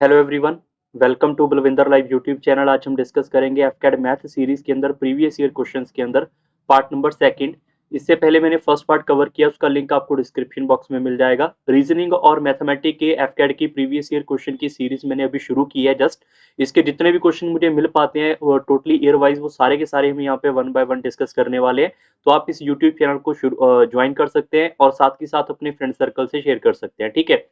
Hello everyone. Welcome to Balwinder live YouTube channel. आज हम discuss करेंगे एफकेड मैथ सीरीज के अंदर प्रीवियस ईयर क्वेश्चंस के अंदर पार्ट नंबर सेकंड। इससे पहले मैंने फर्स्ट पार्ट कवर किया, उसका लिंक आपको डिस्क्रिप्शन बॉक्स में मिल जाएगा। रीजनिंग और मैथमेटिक्स के एफकेड की प्रीवियस ईयर क्वेश्चन की सीरीज मैंने अभी शुरू की है। जस्ट इसके जितने भी क्वेश्चन मुझे मिल पाते हैं वो टोटली ईयर वाइज वो सारे के सारे हम यहाँ पे वन बाय वन डिस्कस करने वाले हैं। तो आप इस यूट्यूब चैनल को ज्वाइन कर सकते हैं और साथ ही साथ अपने फ्रेंड सर्कल से शेयर कर सकते हैं। ठीक है,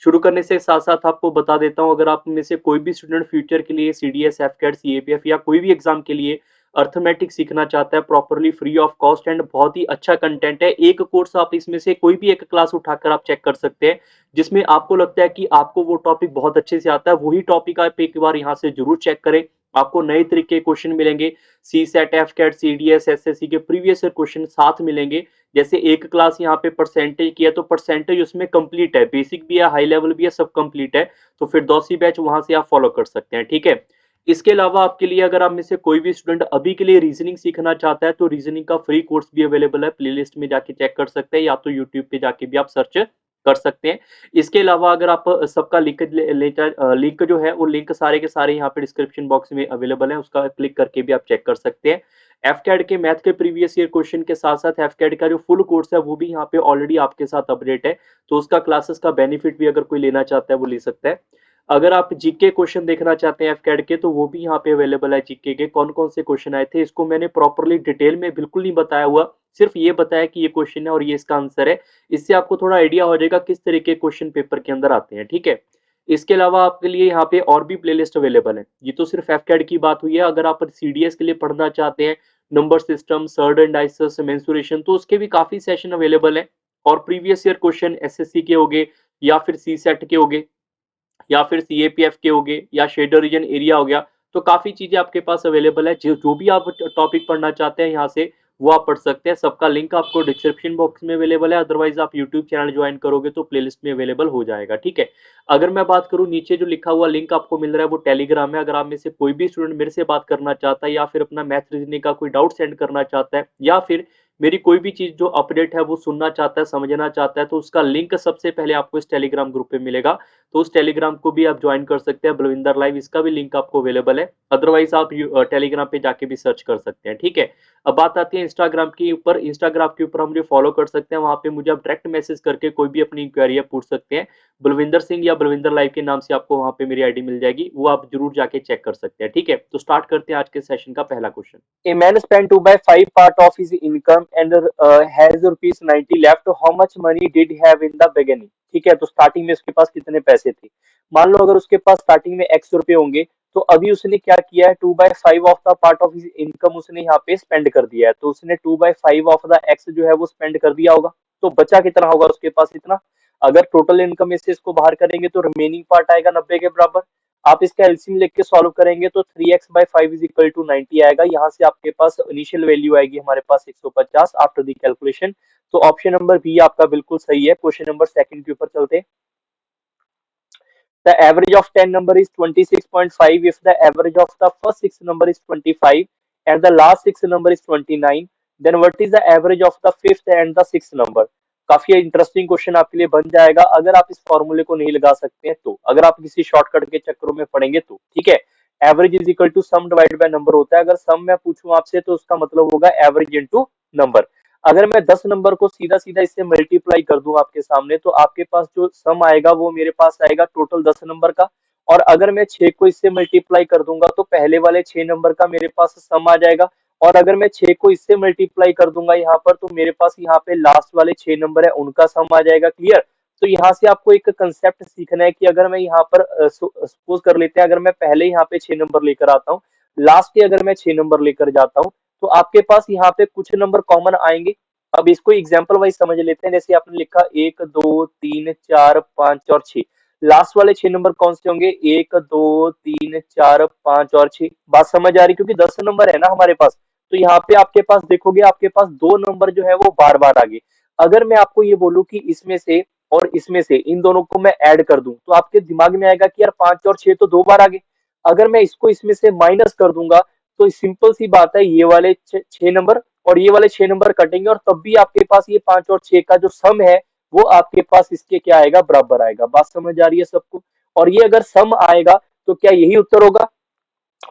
शुरू करने से साथ साथ आपको बता देता हूं, अगर आप में से कोई भी स्टूडेंट फ्यूचर के लिए सीडीएस, एफकेट, सीएपीएफ या कोई भी एग्जाम के लिए अर्थमेटिक सीखना चाहता है properly free of cost and बहुत ही अच्छा कंटेंट है। एक कोर्स आप इसमें से कोई भी एक क्लास उठाकर आप चेक कर सकते हैं जिसमें आपको लगता है कि आपको वो टॉपिक बहुत अच्छे से आता है, वही टॉपिक आप एक बार यहाँ से जरूर चेक करें। आपको नए तरीके के क्वेश्चन मिलेंगे, CSAT, AFCAT, C D S, S S C के प्रीवियस क्वेश्चन साथ मिलेंगे। जैसे एक क्लास यहाँ पे परसेंटेज की है तो परसेंटेज उसमें कंप्लीट है, बेसिक भी है, हाई लेवल भी है, सब कंप्लीट है। तो फिर दोसी बैच वहां से आप फॉलो कर सकते हैं। ठीक है, इसके अलावा आपके लिए अगर आप में से कोई भी स्टूडेंट अभी के लिए रीजनिंग सीखना चाहता है तो रीजनिंग का फ्री कोर्स भी अवेलेबल है, प्लेलिस्ट में जाके चेक कर सकते हैं या तो यूट्यूब पे जाके भी आप सर्च कर सकते हैं। इसके अलावा अगर आप सबका लिंक जो है वो लिंक सारे के सारे यहाँ पे डिस्क्रिप्शन बॉक्स में अवेलेबल है, उसका क्लिक करके भी आप चेक कर सकते हैं। एफकेड के मैथ के प्रीवियस ईयर क्वेश्चन के साथ साथ एफकेड का जो फुल कोर्स है वो भी यहाँ पे ऑलरेडी आपके साथ अपडेट है, तो उसका क्लासेस का बेनिफिट भी अगर कोई लेना चाहता है वो ले सकता है। अगर आप जीके क्वेश्चन देखना चाहते हैं एफकेड के तो वो भी यहाँ पे अवेलेबल है। जीके के कौन कौन से क्वेश्चन आए थे इसको मैंने प्रॉपरली डिटेल में बिल्कुल नहीं बताया हुआ, सिर्फ ये बताया कि ये क्वेश्चन है और ये इसका आंसर है। इससे आपको थोड़ा आइडिया हो जाएगा किस तरीके के क्वेश्चन पेपर के अंदर आते हैं। ठीक है, इसके अलावा आपके लिए यहाँ पे और भी प्लेलिस्ट अवेलेबल है। ये तो सिर्फ एफकेड की बात हुई है। अगर आप सीडीएस के लिए पढ़ना चाहते हैं, number system, surd and dices, mensuration, तो उसके भी काफी सेशन अवेलेबल है। और प्रीवियस ईयर क्वेश्चन एसएससी के होंगे या फिर सी सेट के होंगे या फिर सीएपीएफ के हो गए या शेडर रीजन एरिया हो गया, तो काफी चीजें आपके पास अवेलेबल है। जो जो भी आप टॉपिक पढ़ना चाहते हैं यहाँ से वो आप पढ़ सकते हैं। सबका लिंक आपको डिस्क्रिप्शन बॉक्स में अवेलेबल है, अदरवाइज आप यूट्यूब चैनल ज्वाइन करोगे तो प्लेलिस्ट में अवेलेबल हो जाएगा। ठीक है, अगर मैं बात करूँ नीचे जो लिखा हुआ लिंक आपको मिल रहा है वो टेलीग्राम है। अगर आप में से कोई भी स्टूडेंट मेरे से बात करना चाहता है या फिर अपना मैथ रीजनिंग का कोई डाउट सेंड करना चाहता है या फिर मेरी कोई भी चीज जो अपडेट है वो सुनना चाहता है, समझना चाहता है, तो उसका लिंक सबसे पहले आपको इस टेलीग्राम ग्रुप पे मिलेगा। तो उस टेलीग्राम को भी आप ज्वाइन कर सकते हैं, बलविंदर लाइव, इसका भी लिंक आपको अवेलेबल है। अदरवाइज आप टेलीग्राम पे जाके भी सर्च कर सकते हैं। ठीक है, अब बात आती है इंस्टाग्राम के ऊपर। इंस्टाग्राम के ऊपर हम मुझे फॉलो कर सकते हैं, वहां पे मुझे आप डायरेक्ट मैसेज करके कोई भी अपनी इंक्वायरी पूछ सकते हैं। बलविंदर सिंह या बलविंदर लाइव के नाम से आपको वहां पे मेरी आईडी मिल जाएगी, वो आप जरूर जाके चेक कर सकते हैं। ठीक है, तो स्टार्ट करते हैं आज के सेशन का पहला question. A man spent 2 by 5 part of his income and has rupees 90 left. How much money did he have in the beginning? ठीक है, तो स्टार्टिंग में उसके पास कितने पैसे थे। मान लो अगर उसके पास स्टार्टिंग में एक्स रुपए होंगे तो अभी उसने क्या किया है, 2/5 of the part of his income उसने यहाँ पे स्पेंड कर दिया है। तो उसने 2/5 ऑफ द एक्स जो है वो स्पेंड कर दिया होगा। तो बचा कितना होगा उसके पास, इतना। अगर टोटल इनकम में से इसको बाहर करेंगे तो रिमेनिंग पार्ट आएगा 90 के बराबर। आप इसका एलसीएम लेके सॉल्व करेंगे तो 3x/5 इज इक्वल टू 90 आएगा। यहाँ से आपके पास इनिशियल वैल्यू आएगी हमारे पास 150 आफ्टर द कैलकुलेशन। तो ऑप्शन नंबर बी आपका बिल्कुल सही है। क्वेश्चन नंबर सेकंड के ऊपर चलते हैं। The average of 10 number is 26.5 if the average of the first 6 number is 25 and the last 6 number is 29, then what is the average of the fifth and the sixth number? काफी interesting question आपके लिए बन जाएगा अगर आप इस फॉर्मूले को नहीं लगा सकते हैं तो। अगर आप किसी शॉर्टकट के चक्करों में पढ़ेंगे तो। ठीक है, average is equal to sum divide by number होता है। अगर सम मैं पूछूं आपसे तो उसका मतलब होगा एवरेज इनटू नंबर। अगर मैं 10 नंबर को सीधा सीधा इससे मल्टीप्लाई कर दूं आपके सामने तो आपके पास जो सम आएगा वो मेरे पास आएगा टोटल 10 नंबर का। और अगर मैं 6 को इससे मल्टीप्लाई कर दूंगा तो पहले वाले 6 नंबर का मेरे पास सम आ जाएगा। और अगर मैं 6 को इससे मल्टीप्लाई कर दूंगा यहाँ पर तो मेरे पास यहाँ पे लास्ट वाले 6 नंबर है उनका सम आ जाएगा। क्लियर। तो यहाँ से आपको एक कंसेप्ट सीखना है कि अगर मैं यहाँ पर सपोज कर लेते हैं, अगर मैं पहले यहाँ पे 6 नंबर लेकर आता हूँ, लास्ट के अगर मैं 6 नंबर लेकर जाता हूँ तो आपके पास यहाँ पे कुछ नंबर कॉमन आएंगे। अब इसको एग्जाम्पल वाइज समझ लेते हैं। जैसे आपने लिखा 1 2 3 4 5 और 6, लास्ट वाले 6 नंबर कौन से होंगे, 1 2 3 4 5 और 6। बात समझ आ रही, क्योंकि 10 नंबर है ना हमारे पास। तो यहाँ पे आपके पास देखोगे आपके पास दो नंबर जो है वो बार बार आगे। अगर मैं आपको ये बोलूं कि इसमें से और इसमें से इन दोनों को मैं ऐड कर दूं तो आपके दिमाग में आएगा कि यार 5 और 6 तो दो बार आगे। अगर मैं इसको इसमें से माइनस कर दूंगा तो सिंपल सी बात है, ये वाले 6 नंबर और ये वाले 6 नंबर कटेंगे और तब भी आपके पास ये 5 और 6 का जो सम है वो आपके पास इसके क्या आएगा, बराबर आएगा। बात समझ आ रही है सबको। और ये अगर सम आएगा तो क्या यही उत्तर होगा?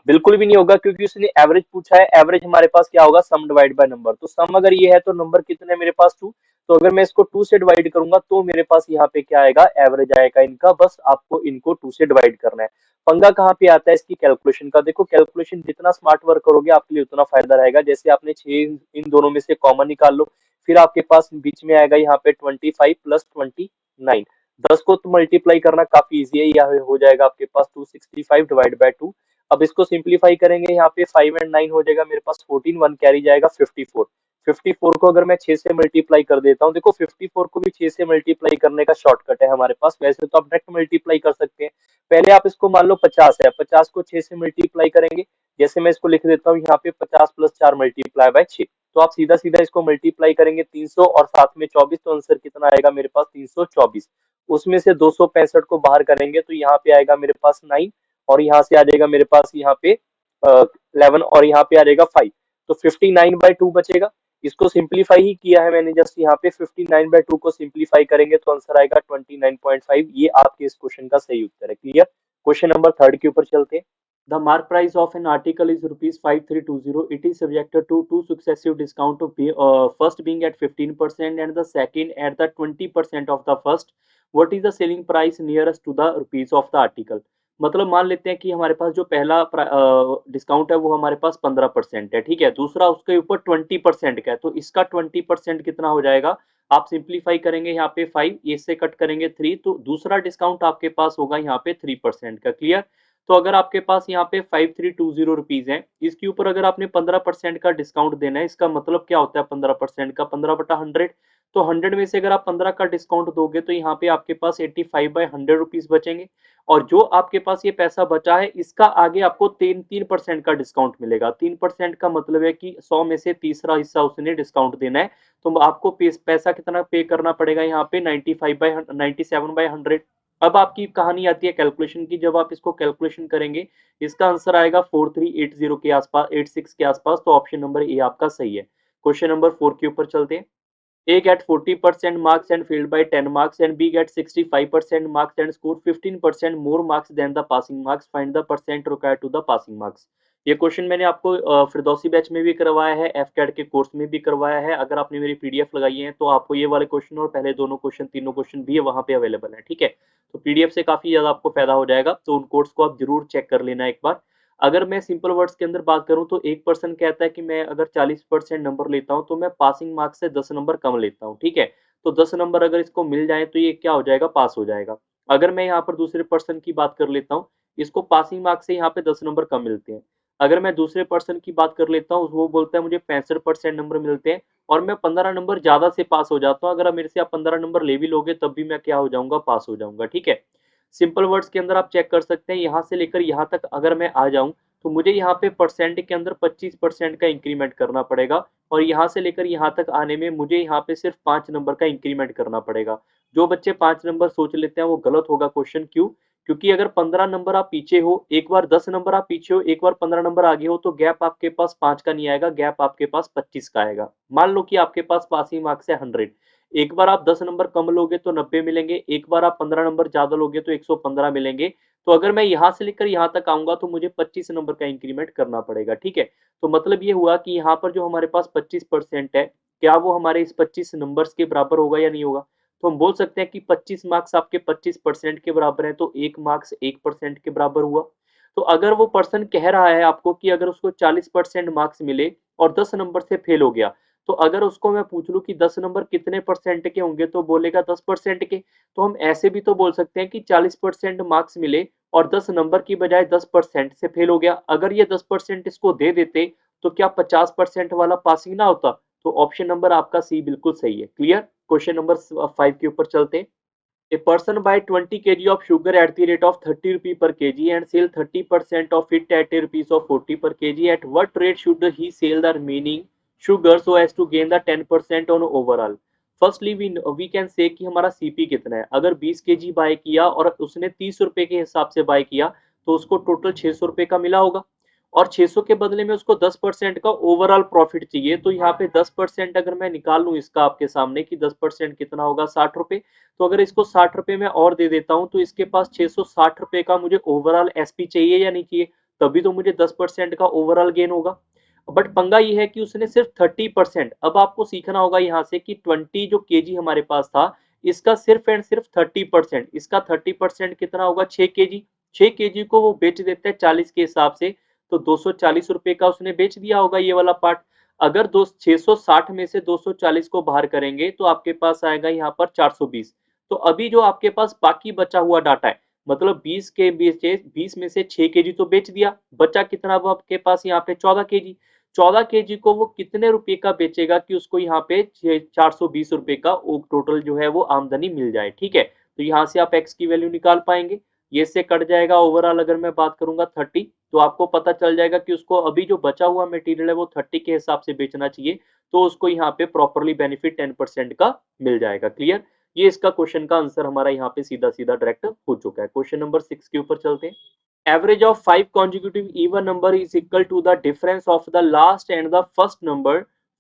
बिल्कुल भी नहीं होगा, क्योंकि उसने एवरेज पूछा है। एवरेज हमारे पास क्या होगा? सम डिवाइड बाय नंबर। तो सम अगर ये है तो नंबर कितने हैं मेरे पास? 2। तो अगर मैं इसको 2 से डिवाइड करूंगा तो मेरे पास यहाँ पे क्या आएगा? एवरेज आएगा इनका। बस आपको इनको 2 से डिवाइड करना है। पंगा कहाँ पे आता है इसकी? कैलकुलेशन का। देखो कैलकुलेशन जितना स्मार्ट वर्क करोगे आपके लिए उतना फायदा रहेगा। जैसे आपने 6 इन दोनों में से कॉमन निकाल लो, फिर आपके पास बीच में आएगा यहाँ पे 25 प्लस 29। 10 को तो मल्टीप्लाई करना काफी इजी है, यह हो जाएगा आपके पास 265 डिवाइड बाय 2। अब इसको सिंप्लीफाई करेंगे, यहाँ पे 5 एंड 9 हो जाएगा मेरे पास 14, 1 कैरी जाएगा 54। 54 को अगर मैं 6 से मल्टीप्लाई कर देता हूँ, देखो 54 को भी 6 से मल्टीप्लाई करने का शॉर्टकट है हमारे पास। वैसे तो आप डायरेक्ट मल्टीप्लाई कर सकते हैं। पहले आप इसको मान लो 50 है, 50 को 6 से मल्टीप्लाई करेंगे। जैसे मैं इसको लिख देता हूँ यहाँ पे 50 प्लस 4 मल्टीप्लाई बाय 6। तो आप सीधा सीधा इसको मल्टीप्लाई करेंगे 300 और साथ में 24, तो आंसर कितना आएगा मेरे पास? 324। उसमें से 265 को बाहर करेंगे तो यहाँ पे आएगा मेरे पास 9, और यहाँ से आ जाएगा मेरे पास यहाँ पे 11, और यहाँ पे आ जाएगा 5। तो 59/2 बचेगा। इसको सिंप्लीफाई ही किया है मैंने जस्ट यहाँ पे। 59/2 को सिंप्लीफाई करेंगे तो आंसर आएगा 29.5। ये आपके इस क्वेश्चन का सही उत्तर है। क्लियर? क्वेश्चन नंबर 3 के ऊपर चलते हैं। The mark price of an article is rupees 5320. It is subjected to two successive discount of first being at 15% and the second at the 20% of the first. What is the selling price nearest to the rupees of the article? मतलब मान लेते हैं कि हमारे पास जो पहला discount है वो हमारे पास 15% है, ठीक है। दूसरा उसके ऊपर 20% का है, तो इसका 20% कितना हो जाएगा? आप सिंप्लीफाई करेंगे यहाँ पे 5, इससे कट करेंगे 3, तो दूसरा डिस्काउंट आपके पास होगा यहाँ पे 3% का। क्लियर? तो अगर आपके पास यहाँ पे 5320 रुपीज है, इसके ऊपर अगर आपने 15% का डिस्काउंट देना है, इसका मतलब क्या होता है 15% का? 15/100। तो 100 में से अगर आप 15 का डिस्काउंट दोगे तो यहाँ पे आपके पास 85/100 रुपीज बचेंगे। और जो आपके पास ये पैसा बचा है, इसका आगे आपको 3% का डिस्काउंट मिलेगा। 3% का मतलब है कि 100 में से तीसरा हिस्सा उसने डिस्काउंट देना है। तो आपको पैसा कितना पे करना पड़ेगा यहाँ पे? 97/100। अब आपकी कहानी आती है कैलकुलेशन की। जब आप इसको कैलकुलेशन करेंगे, इसका आंसर आएगा 4380 के आसपास, 86 के आसपास। तो ऑप्शन नंबर ए आपका सही है। क्वेश्चन नंबर 4 के ऊपर चलते हैं। A get 40% marks and failed by 10 marks and B get 65% marks and score 15% more marks than the passing marks. Find the percent required to the passing marks. ये question मैंने आपको फिरदौसी बैच में भी करवाया है, एफकैड के कोर्स में भी करवाया है। अगर आपने मेरी पीडीएफ लगाई है तो आपको ये वाले क्वेश्चन और पहले दोनों क्वेश्चन, तीनों क्वेश्चन भी वहां पे अवेलेबल है, ठीक है। तो पीडीएफ से काफी ज्यादा आपको फायदा हो जाएगा, तो उन कोर्स को आप जरूर चेक कर लेना एक बार। अगर मैं सिंपल वर्ड्स के अंदर बात करूं तो एक पर्सन कहता है कि मैं अगर 40% नंबर लेता हूं तो मैं पासिंग मार्क्स से 10 नंबर कम लेता हूं, ठीक है। तो 10 नंबर अगर इसको मिल जाए तो ये क्या हो जाएगा? पास हो जाएगा। अगर मैं यहाँ पर दूसरे पर्सन की बात कर लेता हूँ, इसको पासिंग मार्क्स से यहाँ पे 10 नंबर कम मिलते हैं। अगर मैं दूसरे पर्सन की बात कर लेता हूँ, वो बोलता है मुझे 65% नंबर मिलते हैं और मैं 15 नंबर ज्यादा से पास हो जाता हूँ। अगर मेरे से आप 15 नंबर ले भी लोगे तब भी मैं क्या हो जाऊंगा? पास हो जाऊंगा, ठीक है। सिंपल वर्ड्स के अंदर आप चेक कर सकते हैं, यहाँ से लेकर यहाँ तक अगर मैं आ जाऊं तो मुझे यहाँ पे परसेंट के अंदर 25% का इंक्रीमेंट करना पड़ेगा, और यहाँ से लेकर यहाँ तक आने में मुझे यहाँ पे सिर्फ 5 नंबर का इंक्रीमेंट करना पड़ेगा। जो बच्चे 5 नंबर सोच लेते हैं वो गलत होगा क्वेश्चन। क्यों? क्योंकि अगर 15 नंबर आप पीछे हो, एक बार 10 नंबर आप पीछे हो, एक बार 15 नंबर आगे हो, तो गैप आपके पास 5 का नहीं आएगा, गैप आपके पास 25 का आएगा। मान लो कि आपके पास पासिंग मार्क्स है 100, एक बार आप 10 नंबर कम लोगे तो 90 मिलेंगे, एक बार आप 15 नंबर ज्यादा लोगे तो 115 मिलेंगे। तो अगर मैं यहाँ से लेकर यहाँ तक आऊंगा तो मुझे 25 नंबर का इंक्रीमेंट करना पड़ेगा, ठीक है। तो मतलब ये हुआ कि यहाँ पर जो हमारे पास 25% है, क्या वो हमारे इस 25 नंबर्स के बराबर होगा या नहीं होगा? तो हम बोल सकते हैं कि 25 मार्क्स आपके 25% के बराबर है, तो 1 मार्क्स 1% के बराबर हुआ। तो अगर वो पर्सन कह रहा है आपको कि अगर उसको 40% मार्क्स मिले और 10 नंबर से फेल हो गया, तो अगर उसको मैं पूछ लूं कि 10 नंबर कितने परसेंट के होंगे तो बोलेगा 10% के। तो हम ऐसे भी तो बोल सकते हैं कि 40% मार्क्स मिले और 10 नंबर की बजाय 10% से फेल हो गया। अगर ये 10% इसको दे देते तो क्या 50% वाला पासिंग ना होता? तो ऑप्शन नंबर आपका सी बिल्कुल सही है। क्लियर? क्वेश्चन नंबर 5 के ऊपर चलते हैं। A person buy 20 kg of sugar at the rate of 30 rupee per kg and sell 30% of it at a rupees of 40 per kg. At what rate should he sell the remaining sugar so as to gain the 10% on overall? Firstly, we can say कि हमारा CP कितना है। अगर 20 kg bye किया और उसने 30 रुपए के हिसाब से बाय किया तो उसको टोटल 600 रुपए का मिला होगा। और 600 के बदले में उसको 10% का ओवरऑल प्रॉफिट चाहिए। तो यहाँ पे 10% अगर मैं निकाल लूं इसका आपके सामने कि 10% कितना होगा 60 रुपए, तो अगर इसको 60 रुपए में और दे देता हूं तो इसके पास 660 रुपए का मुझे ओवरऑल एसपी चाहिए या नहीं चाहिए, तभी तो मुझे 10% का ओवरऑल गेन होगा। बट पंगा ये है कि उसने सिर्फ 30%, अब आपको सीखना होगा यहाँ से कि 20 जो केजी हमारे पास था, इसका सिर्फ एंड सिर्फ 30%, इसका 30% कितना होगा 6 केजी। 6 केजी को वो बेच देता है 40 के हिसाब से, तो 240 रुपए का उसने बेच दिया होगा ये वाला पार्ट। अगर 660 में से 240 को बाहर करेंगे तो आपके पास आएगा यहाँ पर 420। तो अभी जो आपके पास बाकी बचा हुआ डाटा है, मतलब 20 में से 6 केजी तो बेच दिया, बचा कितना अब आपके पास यहाँ पे 14 केजी। 14 केजी को वो कितने रुपए का बेचेगा कि उसको यहाँ पे 420 रुपए का टोटल जो है वो आमदनी मिल जाए। ठीक है, तो यहाँ से आप एक्स की वैल्यू निकाल पाएंगे, ये से कट जाएगा ओवरऑल। अगर मैं बात करूंगा 30, तो आपको पता चल जाएगा कि उसको अभी जो बचा हुआ मटेरियल है वो 30 के हिसाब से बेचना चाहिए, तो उसको यहाँ पे प्रॉपरली बेनिफिट 10% का मिल जाएगा। क्लियर, ये इसका क्वेश्चन का आंसर हमारा यहाँ पे सीधा सीधा डायरेक्ट हो चुका है। क्वेश्चन नंबर 6 के ऊपर चलते हैं। Average of 5 consecutive even number is equal to the difference of the last and the first number.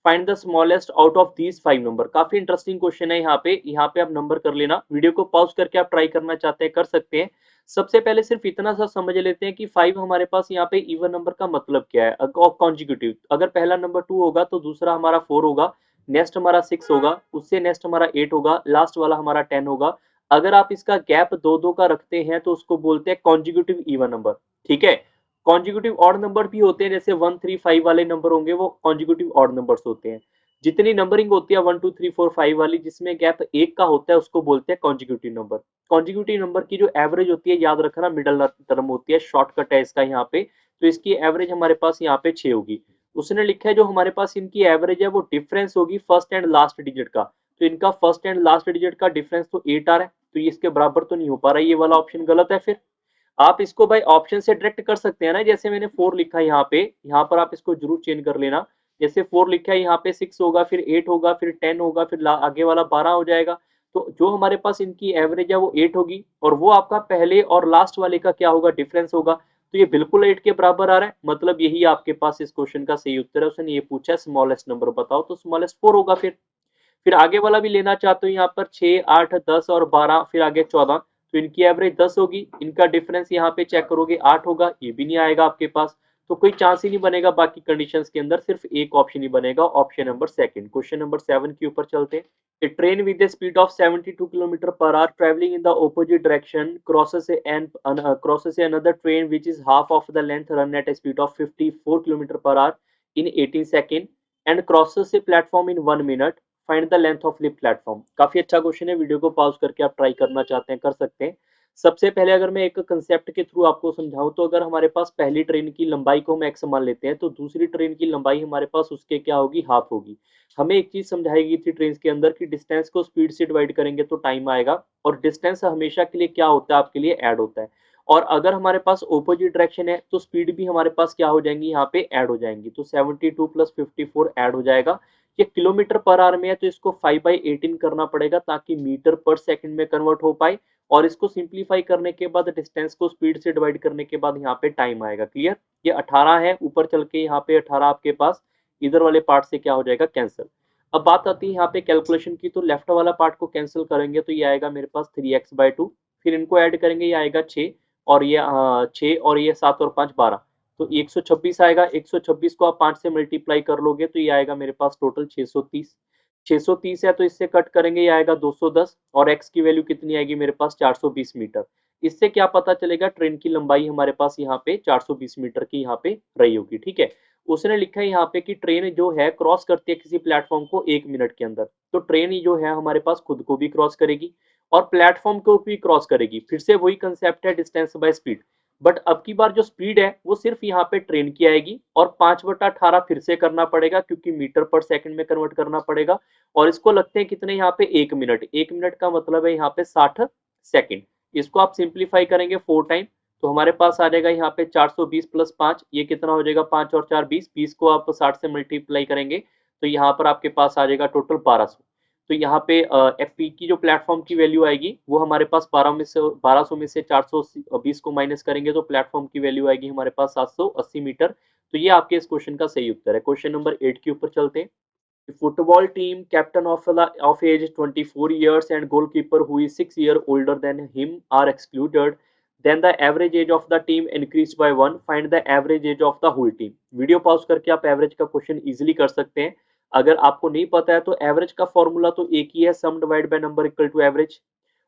Find the smallest out of these 5 number। काफी इंटरेस्टिंग क्वेश्चन है। यहाँ पे आप नंबर कर लेना, वीडियो को पॉज करके आप ट्राई करना चाहते हैं कर सकते हैं। सबसे पहले सिर्फ इतना सा समझ लेते हैं कि 5 हमारे पास यहाँ पे इवन नंबर का मतलब क्या है। कॉन्जिक्यूटिव, अगर पहला नंबर 2 होगा तो दूसरा हमारा 4 होगा, नेक्स्ट हमारा 6 होगा, उससे नेक्स्ट हमारा 8 होगा, लास्ट वाला हमारा 10 होगा। अगर आप इसका गैप दो दो का रखते हैं तो उसको बोलते हैं कॉन्जिक्यूटिव इवन नंबर। ठीक है, कॉन्जिक्यूटिव ऑड नंबर भी होते हैं, जैसे 1 3 5 वाले नंबर होंगे वो कॉन्जिक्यूटिव ऑड नंबर्स होते हैं। जितनी नंबरिंग होती है 1 2 3 4 5 वाली, जिसमें गैप एक का होता है, उसको बोलते हैं कॉन्जिक्यूटिव नंबर। कॉन्जिक्यूटिव नंबर की जो एवरेज होती है, याद रखना मिडल टर्म होती है, शॉर्टकट है इसका यहाँ पे, तो इसकी एवरेज हमारे पास यहाँ पे 6 होगी। उसने लिखा है जो हमारे पास इनकी एवरेज है वो डिफरेंस होगी फर्स्ट एंड लास्ट डिजिट का। तो इनका फर्स्ट एंड लास्ट डिजिट का डिफरेंस तो 8 आ रहा है, तो ये इसके बराबर तो नहीं हो पा रहा है, ये वाला ऑप्शन गलत है। फिर आप इसको भाई ऑप्शन से डायरेक्ट कर सकते हैं ना, जैसे मैंने 4 लिखा है यहाँ पे, यहाँ पर आप इसको जरूर चेंज कर लेना। जैसे 4 लिखा है यहाँ पे 6 होगा, फिर 8 होगा, फिर 10 होगा, फिर आगे वाला 12 हो जाएगा। तो जो हमारे पास इनकी एवरेज है वो 8 होगी, और वो आपका पहले और लास्ट वाले का क्या होगा, डिफरेंस होगा। तो ये बिल्कुल 8 के बराबर आ रहा है, मतलब यही आपके पास इस क्वेश्चन का सही उत्तर है। उसने ये पूछा है स्मॉलेस्ट नंबर बताओ, तो स्मॉलेस्ट 4 होगा। फिर आगे वाला भी लेना चाहते हो, यहाँ पर 6 8 10 और 12, फिर आगे 14, तो इनकी एवरेज 10 होगी, इनका डिफरेंस यहाँ पे चेक करोगे 8 होगा, ये भी नहीं आएगा आपके पास, तो कोई चांस ही नहीं बनेगा बाकी कंडीशंस के अंदर, सिर्फ एक ऑप्शन ही बनेगा, option number second. Question number 7 के ऊपर चलते हैं। A train with a speed of 72 km per hour traveling in the opposite direction crosses another train which is half of the length run at a speed of 54 km per hour in 18 seconds and crosses a platform in 1 minute. Find the length of the platform. काफी अच्छा question है, video को pause करके आप try करना चाहते हैं कर सकते हैं। सबसे पहले अगर मैं एक कंसेप्ट के थ्रू आपको समझाऊं, तो अगर हमारे पास पहली ट्रेन की लंबाई को हम एक्स मान लेते हैं, तो दूसरी ट्रेन की लंबाई हमारे पास उसके क्या होगी, हाफ होगी। हमें एक चीज समझाई गई थी ट्रेन के अंदर कि डिस्टेंस को स्पीड से डिवाइड करेंगे तो टाइम आएगा, और डिस्टेंस हमेशा के लिए क्या होता है, आपके लिए ऐड होता है। और अगर हमारे पास ऑपोजिट डायरेक्शन है तो स्पीड भी हमारे पास क्या हो जाएंगी, यहाँ पे ऐड हो जाएंगी। तो 72 प्लस 54 ऐड हो जाएगा। ये किलोमीटर पर आवर में है, तो इसको 5/18 करना पड़ेगा ताकि मीटर पर सेकंड में कन्वर्ट हो पाए, और इसको सिंप्लीफाई करने के बाद डिस्टेंस को स्पीड से डिवाइड करने के बाद यहाँ पे टाइम आएगा। क्लियर, ये 18 है, ऊपर चल के यहाँ पे 18 आपके पास इधर वाले पार्ट से क्या हो जाएगा, कैंसिल। अब बात आती है यहाँ पे कैलकुलेशन की, तो लेफ्ट वाला पार्ट को कैंसिल करेंगे तो ये आएगा मेरे पास 3x/2, फिर इनको ऐड करेंगे ये आएगा 6, और ये 6 और ये 7 और 5 12, तो 126 आएगा। 126 को आप 5 से मल्टीप्लाई कर लोगे तो ये आएगा मेरे पास टोटल 630। 630 है तो इससे कट करेंगे, ये आएगा 210, और x की वैल्यू कितनी आएगी मेरे पास 420 मीटर। इससे क्या पता चलेगा, ट्रेन की लंबाई हमारे पास यहाँ पे 420 मीटर की यहाँ पे रही होगी। ठीक है, उसने लिखा है यहाँ पे कि ट्रेन जो है क्रॉस करती है किसी प्लेटफॉर्म को 1 मिनट के अंदर, तो ट्रेन जो है हमारे पास खुद को भी क्रॉस करेगी और प्लेटफॉर्म को भी क्रॉस करेगी। फिर से वही कंसेप्ट है डिस्टेंस बाय स्पीड, बट अब की बार जो स्पीड है वो सिर्फ यहाँ पे ट्रेन की आएगी, और 5/18 फिर से करना पड़ेगा क्योंकि मीटर पर सेकंड में कन्वर्ट करना पड़ेगा। और इसको लगते हैं कितने यहाँ पे, 1 मिनट। 1 मिनट का मतलब है यहाँ पे 60 सेकंड। इसको आप सिंप्लीफाई करेंगे 4 टाइम, तो हमारे पास आ जाएगा यहाँ पे 420 प्लस 5, ये कितना हो जाएगा, 5 और 4 20, 20 को आप 60 से मल्टीप्लाई करेंगे तो यहाँ पर आपके पास आ जाएगा टोटल 1200। तो यहाँ पे एफपी की जो प्लेटफॉर्म की वैल्यू आएगी वो हमारे पास 1200 में से 420 को माइनस करेंगे तो प्लेटफॉर्म की वैल्यू आएगी हमारे पास 780 मीटर। तो ये आपके इस क्वेश्चन का सही उत्तर है। क्वेश्चन नंबर 8 के ऊपर चलते हैं। Football team captain of age 24 years and goalkeeper who is 6 years older than him are excluded. Then the average age of the team increased by 1. Find the average age of the whole team. Video pause करके आप average का question easily कर सकते हैं। अगर आपको नहीं पता है तो एवरेज का फॉर्मूला तो एक ही है, sum divide by number equal to average.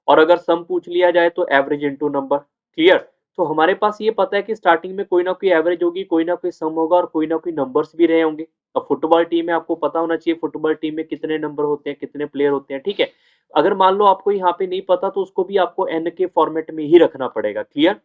और अगर सम पूछ लिया जाए तो एवरेज इनटू नंबर। क्लियर? तो हमारे पास ये पता है कि स्टार्टिंग में कोई ना कोई एवरेज होगी, कोई ना कोई सम होगा और कोई ना कोई नंबर्स भी रहे होंगे। अब फुटबॉल टीम में आपको पता होना चाहिए फुटबॉल टीम में कितने नंबर होते हैं, कितने प्लेयर होते हैं। ठीक है, अगर मान लो आपको यहाँ पे नहीं पता तो उसको भी आपको एन के फॉर्मेट में ही रखना पड़ेगा। क्लियर?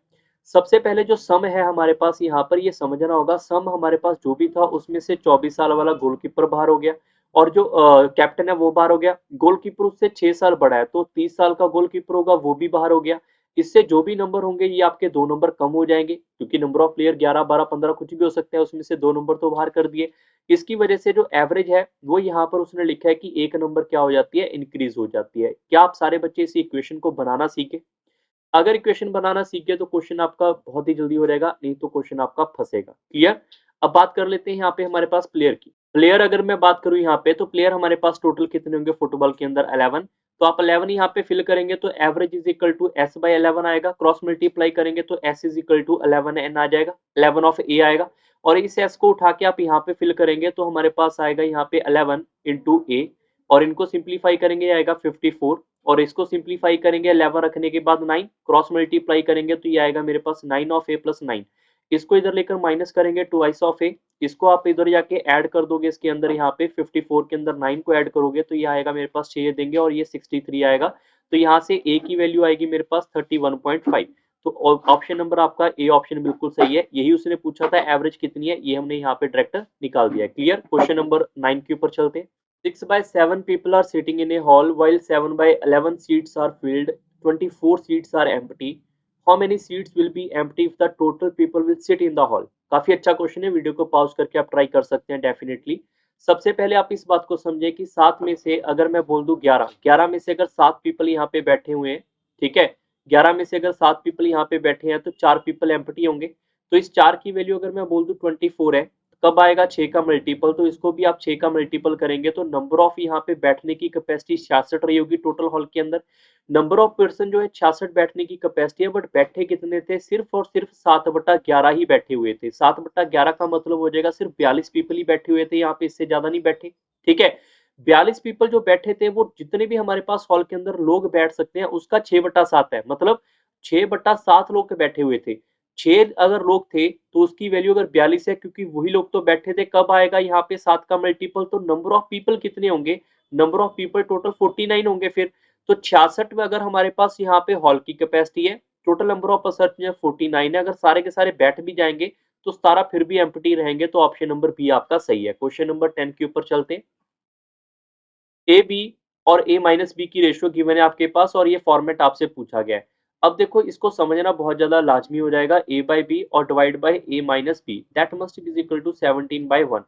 सबसे पहले जो सम है हमारे पास यहाँ पर ये समझना होगा, सम हमारे पास जो भी था उसमें से 24 साल वाला गोलकीपर बाहर हो गया और जो कैप्टन है वो बाहर हो गया। गोलकीपर उससे 6 साल बड़ा है तो 30 साल का गोलकीपर होगा वो भी बाहर हो गया। इससे जो भी नंबर होंगे ये आपके 2 नंबर कम हो जाएंगे क्योंकि नंबर ऑफ प्लेयर 11, 12, 15 कुछ भी हो सकते हैं, उसमें से 2 नंबर तो बाहर कर दिए। इसकी वजह से जो एवरेज है वो यहाँ पर उसने लिखा है कि 1 नंबर क्या हो जाती है, इंक्रीज हो जाती है। क्या आप सारे बच्चे इस इक्वेशन को बनाना सीखे? अगर इक्वेशन बनाना सीख गए तो क्वेश्चन आपका बहुत ही जल्दी हो जाएगा, नहीं तो क्वेश्चन आपका फंसेगा। क्लियर? अब बात कर लेते हैं यहाँ पे हमारे पास प्लेयर की। प्लेयर अगर मैं बात करूं यहाँ पे तो प्लेयर हमारे पास टोटल कितने होंगे फुटबॉल के अंदर, 11। तो आप 11 यहाँ पे फिल करेंगे तो average is equal to S by 11 आएगा। क्रॉस मल्टीप्लाई करेंगे तो S is equal to 11 N आ जाएगा, 11 ऑफ ए आएगा। और इस एस को उठा के आप यहाँ पे फिल करेंगे तो हमारे पास आएगा यहाँ पे 11 इंटू ए और इनको सिंप्लीफाई करेंगे आएगा 54 और इसको सिंप्लीफाई करेंगे 11 रखने के बाद 9, क्रॉस मल्टीप्लाई करेंगे तो ये आएगा मेरे पास 9 ऑफ ए प्लस 9। इसको इधर लेकर माइनस करेंगे ट्वाइस ऑफ ए, इसको आप इधर जाके ऐड कर दोगे इसके अंदर, यहाँ पे 54 के अंदर 9 को ऐड करोगे तो ये आएगा मेरे पास 6 देंगे और ये 63 आएगा। तो यहाँ से ए की वैल्यू आएगी मेरे पास 31.5। तो ऑप्शन नंबर आपका ए ऑप्शन बिल्कुल सही है। यही उसने पूछा था एवरेज कितनी है, ये हमने यहाँ पे डायरेक्ट निकाल दिया है। क्लियर? क्वेश्चन नंबर 9 के ऊपर चलते हैं। 6 by 7 people are sitting in a hall while 7 by 11 seats are filled, 24 seats are empty. How many seats will be empty if the total people will sit in the hall? काफी अच्छा question है, video को pause करके आप try कर सकते हैं definitely. सबसे पहले आप इस बात को समझे कि 7 में से अगर मैं बोल दूं 11, 11 में से अगर 7 पीपल यहाँ पे बैठे हुए हैं, ठीक है, 11 में से अगर 7 पीपल यहाँ पे बैठे हैं तो 4 पीपल एम्प्टी होंगे। तो इस 4 की वैल्यू अगर मैं बोल दूं 24 है, कब आएगा 6 का मल्टीपल, तो इसको भी आप 6 का मल्टीपल करेंगे तो नंबर ऑफ यहाँ पे बैठने की कैपेसिटी 66 रही होगी टोटल हॉल के अंदर। नंबर ऑफ पर्सन जो है 66 बैठने की कैपेसिटी है, बट बैठे कितने थे, सिर्फ और सिर्फ 7/11 ही बैठे हुए थे। 7/11 का मतलब हो जाएगा सिर्फ 42 पीपल ही बैठे हुए थे यहाँ पे, इससे ज्यादा नहीं बैठे। ठीक है, 42 पीपल जो बैठे थे वो जितने भी हमारे पास हॉल के अंदर लोग बैठ सकते हैं उसका 6/7 है, मतलब 6/7 लोग बैठे हुए थे। 6 अगर लोग थे तो उसकी वैल्यू अगर 42 है क्योंकि वही लोग तो बैठे थे। कब आएगा यहाँ पे 7 का मल्टीपल, तो नंबर ऑफ पीपल कितने होंगे, नंबर ऑफ पीपल टोटल 49 होंगे फिर। तो 66 में अगर हमारे पास यहाँ पे हॉल की कैपेसिटी है, टोटल नंबर ऑफ पर्सन 49 है, अगर सारे के सारे बैठ भी जाएंगे तो 17 फिर भी एम्प्टी रहेंगे। तो ऑप्शन नंबर बी आपका सही है। क्वेश्चन नंबर 10 के ऊपर चलते हैं। ए बी और ए माइनस बी की रेशियो गिवन है आपके पास और ये फॉर्मेट आपसे पूछा गया है। अब देखो इसको समझना बहुत ज्यादा लाजमी हो जाएगा। ए बाई बी और divide by A minus B that must is equal to 17/1।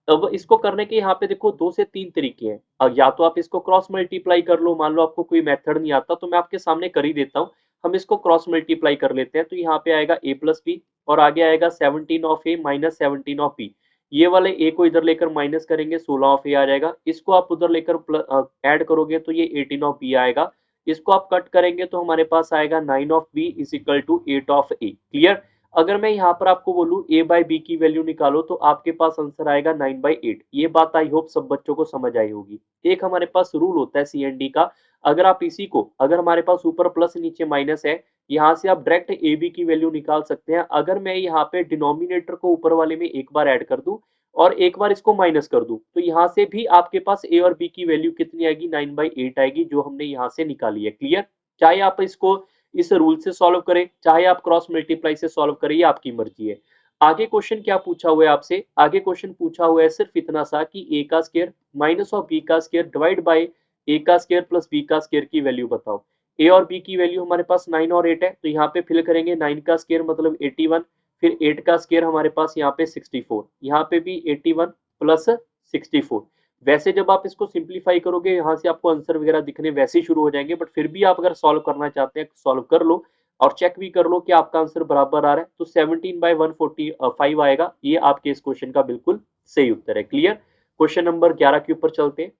अब इसको करने के यहाँ पे देखो 2 से 3 तरीके हैं। अब या तो आप इसको क्रॉस मल्टीप्लाई कर लो, मान लो आपको कोई मेथड नहीं आता तो मैं आपके सामने कर ही देता हूँ। हम इसको क्रॉस मल्टीप्लाई कर लेते हैं तो यहाँ पे आएगा ए प्लस बी और आगे आएगा 17 of A minus 17 of B. ये वाले ए को इधर लेकर माइनस करेंगे 16 ऑफ ए आ जाएगा। इसको आप उधर लेकर ऐड करोगे तो ये 18 ऑफ बी आएगा। इसको आप कट करेंगे तो हमारे पास आएगा 9 of B is equal to 8 of A. Clear? अगर मैं यहाँ पर आपको बोलूँ ए बाई बी की वैल्यू निकालो तो आपके पास आंसर आएगा 9/8। ये बात आई होप सब बच्चों को समझ आई होगी। एक हमारे पास रूल होता है CND का, अगर आप इसी को, अगर हमारे पास ऊपर प्लस नीचे माइनस है, यहाँ से आप डायरेक्ट ए बी की वैल्यू निकाल सकते हैं। अगर मैं यहाँ पे डिनोमिनेटर को ऊपर वाले में एक बार ऐड कर दूं और एक बार इसको माइनस कर दूं तो यहाँ से भी आपके पास ए और बी की वैल्यू कितनी आएगी, 9/8 आएगी, जो हमने यहाँ से निकाली है। क्लियर? चाहे आप इसको इस रूल से सॉल्व करें, चाहे आप क्रॉस मल्टीप्लाई से सॉल्व करें, ये आपकी मर्जी है। आगे क्वेश्चन क्या पूछा हुआ है आपसे, आगे क्वेश्चन पूछा हुआ है सिर्फ इतना सा कि ए का स्क्वायर माइनस ऑफ बी का स्क्वायर डिवाइड बाय ए का स्क्वायर प्लस बी का स्क्वायर की वैल्यू बताओ। ए और बी की वैल्यू हमारे पास 9 और 8 है तो यहाँ पे फिल करेंगे 9 का स्क्वायर मतलब 81, फिर 8 का स्क्वायर हमारे पास यहाँ पे 64, यहाँ पे भी 81 प्लस 64। वैसे जब आप इसको सिंप्लीफाई करोगे यहाँ से आपको आंसर वगैरह दिखने वैसे ही शुरू हो जाएंगे, बट फिर भी आप अगर सॉल्व करना चाहते हैं सॉल्व कर लो और चेक भी कर लो कि आपका आंसर बराबर आ रहा है। तो 17/145 आएगा, ये आपके इस क्वेश्चन का बिल्कुल सही उत्तर है। क्लियर। क्वेश्चन नंबर 11 के ऊपर चलते हैं।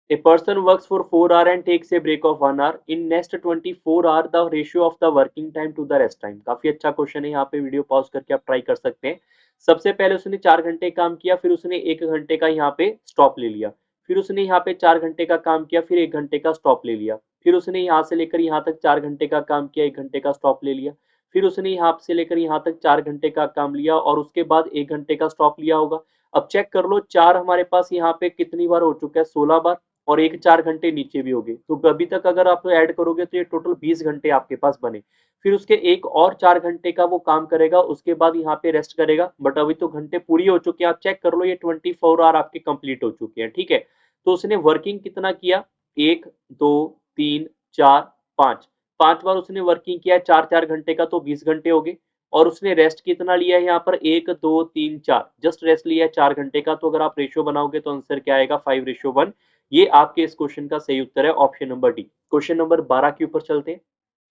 A person works for 4 hours and takes a break of 1 hour. In next 24 hours, the ratio of the working time to the rest time. काफी अच्छा क्वेश्चन है, यहाँ पे वीडियो पॉज करके आप ट्राई कर सकते हैं। सबसे पहले उसने 4 घंटे काम किया, फिर उसने 1 घंटे का यहाँ पे स्टॉप ले लिया, फिर उसने यहाँ पे 4 घंटे का काम किया, फिर 1 घंटे का स्टॉप ले लिया, फिर उसने यहाँ से लेकर यहाँ तक 4 घंटे का काम किया, 1 घंटे का स्टॉप ले लिया, फिर उसने यहाँ से लेकर यहाँ तक 4 घंटे का काम लिया और उसके बाद 1 घंटे का स्टॉप लिया होगा। अब चेक कर लो, 4 हमारे पास यहाँ पे कितनी बार हो चुका है, 16 बार, और एक 4 घंटे नीचे भी हो गए, तो अभी तक अगर आप ऐड करोगे तो ये टोटल 20 घंटे आपके पास बने। फिर उसके एक और 4 घंटे का वो काम करेगा, उसके बाद यहाँ पे रेस्ट करेगा, बट अभी तो घंटे पूरी हो चुके हैं। आप चेक कर लो, ये 24 आवर आपके कंप्लीट हो चुके हैं। ठीक है, तो उसने वर्किंग कितना किया, 1 2 3 4 5, 5 बार उसने वर्किंग किया, 4 घंटे का, तो 20 घंटे हो गए। और उसने रेस्ट कितना लिया है यहाँ पर, 1 2 3 4, जस्ट रेस्ट लिया है 4 घंटे का। तो अगर आप रेशियो बनाओगे तो आंसर क्या आएगा, 5:1। ये आपके इस क्वेश्चन का सही उत्तर है, option number D. Question number 12 के ऊपर चलते हैं।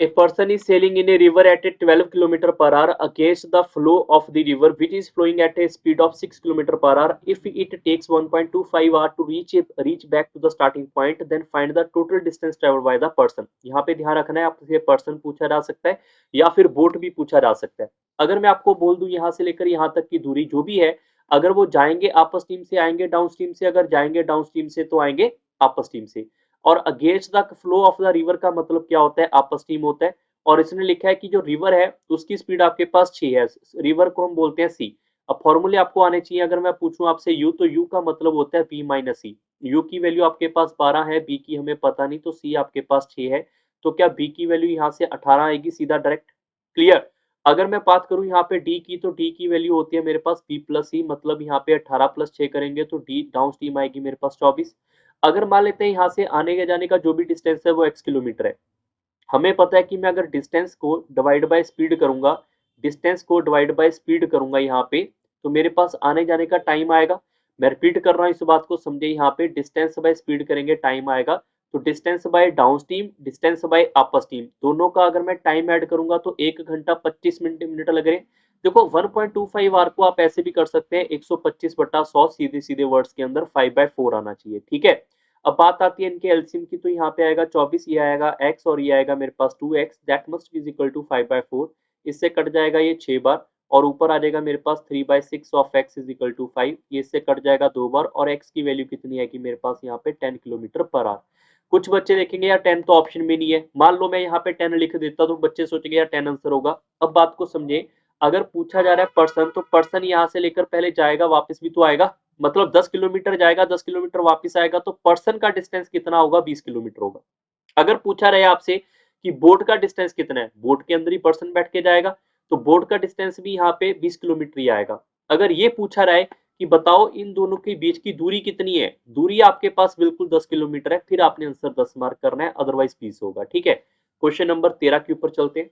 A person is sailing in a river at a 12 km per hour against the flow of the river, which is flowing at a speed of 6 km per hour. If it takes 1.25 hours to reach back to the starting point, then find the total distance traveled by the person. यहाँ पे ध्यान रखना है, आपसे person पूछा जा सकता है या फिर बोट भी पूछा जा सकता है। अगर मैं आपको बोल दूं यहाँ से लेकर यहाँ तक की दूरी जो भी है, अगर वो जाएंगे अप स्ट्रीम से आएंगे डाउन स्ट्रीम से, अगर जाएंगे डाउन स्ट्रीम से तो आएंगे अप स्ट्रीम से। और against the flow of the river का मतलब क्या होता है, अप स्ट्रीम होता है। और इसने लिखा है कि जो रिवर है उसकी स्पीड आपके पास 6 है, रिवर को हम बोलते हैं सी। अब फॉर्मूले आपको आने चाहिए। अगर मैं पूछूं आपसे यू, तो यू का मतलब होता है बी माइनस सी। यू की वैल्यू आपके पास 12 है, बी की हमें पता नहीं, तो सी आपके पास 6 है। तो क्या बी की वैल्यू यहाँ से 18 आएगी सीधा डायरेक्ट। क्लियर। अगर मैं बात करूं यहाँ पे डी की, तो डी की वैल्यू होती है मेरे पास बी प्लस सी, मतलब यहाँ पे 18 प्लस 6 करेंगे तो डी डाउन स्ट्रीम आएगी मेरे पास 24। अगर मान लेते हैं यहाँ से आने के जाने का जो भी डिस्टेंस है वो x किलोमीटर है, हमें पता है कि मैं अगर डिस्टेंस को डिवाइड बाय स्पीड करूंगा, डिस्टेंस को डिवाइड बाय स्पीड करूंगा यहाँ पे, तो मेरे पास आने जाने का टाइम आएगा। मैं रिपीट कर रहा हूँ, इस बात को समझे, यहाँ पे डिस्टेंस बाय स्पीड करेंगे टाइम आएगा। तो distance by down stream, distance by up stream, दोनों का अगर मैं टाइम ऐड करूंगा तो 1 घंटा 25 मिनट लग रहे हैं। देखो 1.25 आवर को आप ऐसे भी कर सकते हैं, 125/100, सीधे सीधे वर्ड्स के अंदर 5/4 आना चाहिए। ठीक है। अब बात आती है इनके एलसीएम की, तो यहाँ पे आएगा 24, ये आएगा x और ये आएगा मेरे पास 2x, that must is equal to 5/4। इससे कट जाएगा ये 6 बार, और ऊपर आ जाएगा मेरे पास 3/6 of x is equal to 5, ये इससे कट जाएगा 2 बार, और x की वैल्यू कितनी है कि मेरे पास यहाँ पे 10 किलोमीटर पर आवर। कुछ बच्चे देखेंगे यार 10 तो ऑप्शन में नहीं है, मान लो मैं यहाँ पे 10 लिख देता तो बच्चे सोचेंगे यार 10 आंसर होगा। अब बात को समझे, अगर पूछा जा रहा है पर्सन, तो पर्सन यहाँ से लेकर पहले जाएगा वापस भी तो आएगा, मतलब 10 किलोमीटर जाएगा 10 किलोमीटर वापस आएगा, तो पर्सन का डिस्टेंस कितना होगा, 20 किलोमीटर होगा। अगर पूछा रहे आपसे कि बोट का डिस्टेंस कितना है, बोट के अंदर ही पर्सन बैठ के जाएगा, तो बोट का डिस्टेंस भी यहाँ पे 20 किलोमीटर ही आएगा। अगर ये पूछा रहा है कि बताओ इन दोनों के बीच की दूरी कितनी है, दूरी आपके पास बिल्कुल 10 किलोमीटर है, फिर आपने आंसर 10 मार्क करना है, अदरवाइज 20 होगा। ठीक है। क्वेश्चन नंबर 13 के ऊपर चलते हैं।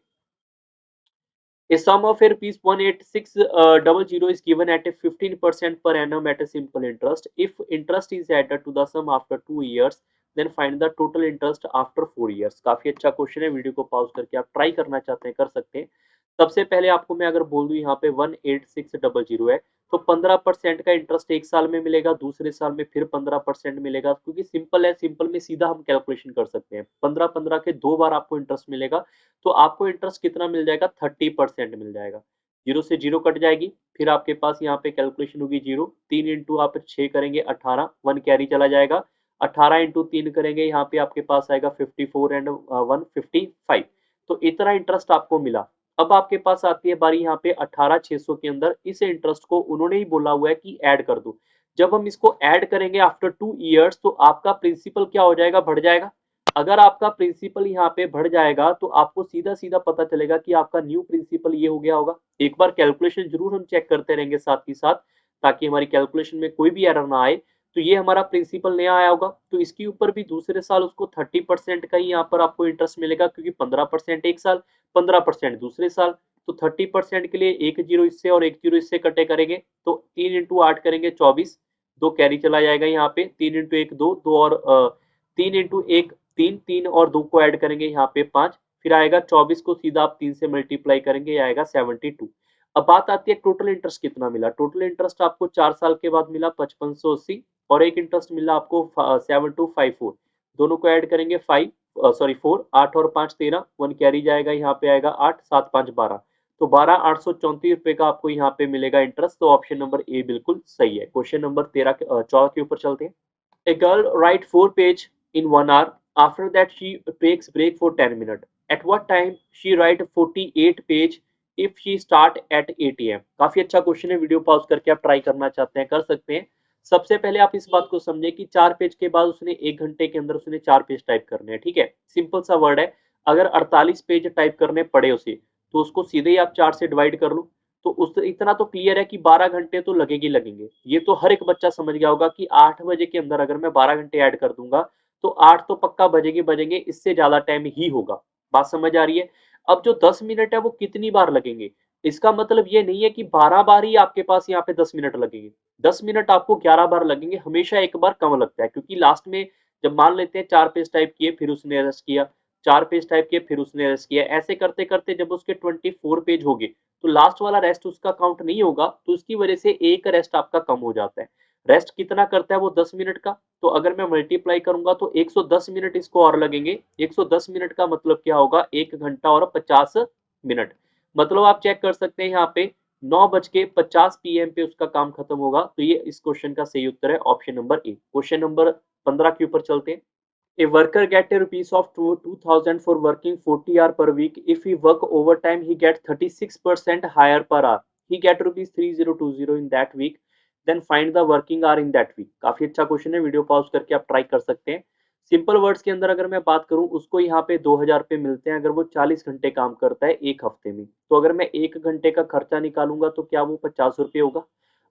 A sum of rupees 18600 is given at a 15% per annum at a simple interest. If interest is added to the sum after 2 years, then find the total interest after 4 years. काफी अच्छा question है, video को pause करके आप try करना चाहते हैं कर सकते हैं। सबसे पहले आपको मैं अगर बोल दूं यहाँ पे 18600 है, तो 15% का इंटरेस्ट एक साल में मिलेगा, दूसरे साल में फिर 15% मिलेगा, क्योंकि सिंपल है, सिंपल में सीधा हम कैलकुलेशन कर सकते हैं। 15-15 के 2 बार आपको इंटरेस्ट मिलेगा, तो आपको इंटरेस्ट कितना मिल जाएगा, 30% मिल जाएगा। जीरो से जीरो कट जाएगी, फिर आपके पास यहाँ पे कैलकुलेशन होगी जीरो, 3 इंटू आप 6 करेंगे 18, 1 कैरी चला जाएगा, 18 इंटू 3 करेंगे, यहाँ पे आपके पास आएगा 54 एंड 1 55। तो इतना इंटरेस्ट आपको मिला। अब आपके पास आती है बारी यहाँ पे 18,600 के अंदर, इस इंटरेस्ट को उन्होंने ही बोला हुआ है कि ऐड कर दो। जब हम इसको ऐड करेंगे आफ्टर 2 इयर्स, तो आपका प्रिंसिपल क्या हो जाएगा, बढ़ जाएगा। अगर आपका प्रिंसिपल यहाँ पे बढ़ जाएगा, तो आपको सीधा सीधा पता चलेगा कि आपका न्यू प्रिंसिपल ये हो गया होगा। एक बार कैलकुलेशन जरूर हम चेक करते रहेंगे साथ ही साथ, ताकि हमारी कैलकुलेशन में कोई भी एरर ना आए। तो ये हमारा प्रिंसिपल नया आया होगा, तो इसके ऊपर भी दूसरे साल उसको 30% का ही यहाँ पर आपको इंटरेस्ट मिलेगा, क्योंकि 15% एक साल, 15% दूसरे साल। तो 30% के लिए एक जीरो इससे और एक जीरो इससे कटे करेंगे, तो 3 इंटू 8 करेंगे 24, 2 कैरी चला जाएगा यहाँ पे, 3 इंटू एक 2, 2 और 3 इंटू एक 3, 3 और 2 को ऐड करेंगे यहाँ पे 5, फिर आएगा 24 को सीधा आप 3 से मल्टीप्लाई करेंगे, ये आएगा 72। अब बात आती है टोटल इंटरेस्ट कितना मिला। टोटल इंटरेस्ट आपको 4 साल के बाद मिला 5580, और एक इंटरेस्ट मिला आपको 7254, दोनों को ऐड करेंगे 4, 8 और 5 13, 1 कैरी जाएगा यहाँ पे आएगा 8, 7 5 12, तो 12,834 रुपए का आपको यहाँ पे मिलेगा इंटरेस्ट। तो ऑप्शन नंबर ए बिल्कुल सही है। क्वेश्चन नंबर 14 के ऊपर चलते हैं। A girl write 4 page in 1 hour. After that, she takes break for 10 minutes. At what time she write 48 page if she start at 8 a.m. काफी अच्छा क्वेश्चन है। वीडियो पॉज करके आप ट्राई करना चाहते हैं कर सकते हैं। सबसे पहले आप इस बात को समझे कि 4 पेज के बाद उसने 1 घंटे के अंदर उसने 4 पेज टाइप करने हैं। ठीक है, सिंपल सा वर्ड है। अगर 48 पेज टाइप करने पड़े उसे, तो उसको सीधे ही आप 4 से डिवाइड कर लो। तो उस इतना तो क्लियर है कि 12 घंटे तो लगेगी लगेंगे। ये तो हर एक बच्चा समझ गया होगा कि 8 बजे के अंदर अगर मैं 12 घंटे ऐड कर दूंगा तो 8 तो पक्का बजेंगे बजेंगे, इससे ज्यादा टाइम ही होगा। बात समझ आ रही है। अब जो 10 मिनट है वो कितनी बार लगेंगे, इसका मतलब ये नहीं है कि 12 बार ही आपके पास यहाँ पे 10 मिनट लगेंगे। 10 मिनट आपको 11 बार लगेंगे, हमेशा एक बार कम लगता है, क्योंकि लास्ट में जब मान लेते हैं 4 पेज टाइप किए फिर उसने रेस्ट किया, 4 पेज टाइप किए फिर उसने रेस्ट किया, ऐसे करते करते जब उसके 24 पेज हो गए तो लास्ट वाला रेस्ट उसका काउंट नहीं होगा, तो उसकी वजह से एक रेस्ट आपका कम हो जाता है। रेस्ट कितना करता है वो 10 मिनट का, तो अगर मैं मल्टीप्लाई करूंगा तो 110 मिनट इसको और लगेंगे। 110 मिनट का मतलब क्या होगा, 1 घंटा और 50 मिनट। मतलब आप चेक कर सकते हैं यहाँ पे 9:50 PM पे उसका काम खत्म होगा। तो ये इस क्वेश्चन का सही उत्तर है option number A. Question number 15 के ऊपर चलते हैं। A worker get a rupees of 2000 for working 40 hour per week. If he work overtime, he get 36% higher per hour. He get rupees 3020 in that week. Then find the working hour in that week. काफी अच्छा question है, video pause करके आप try कर सकते हैं। Simple words के अंदर अगर मैं बात करूं, उसको यहाँ पे 2000 रुपए मिलते हैं अगर वो 40 घंटे काम करता है एक हफ्ते में। तो अगर मैं 1 घंटे का खर्चा निकालूंगा तो क्या वो 50 रुपये होगा।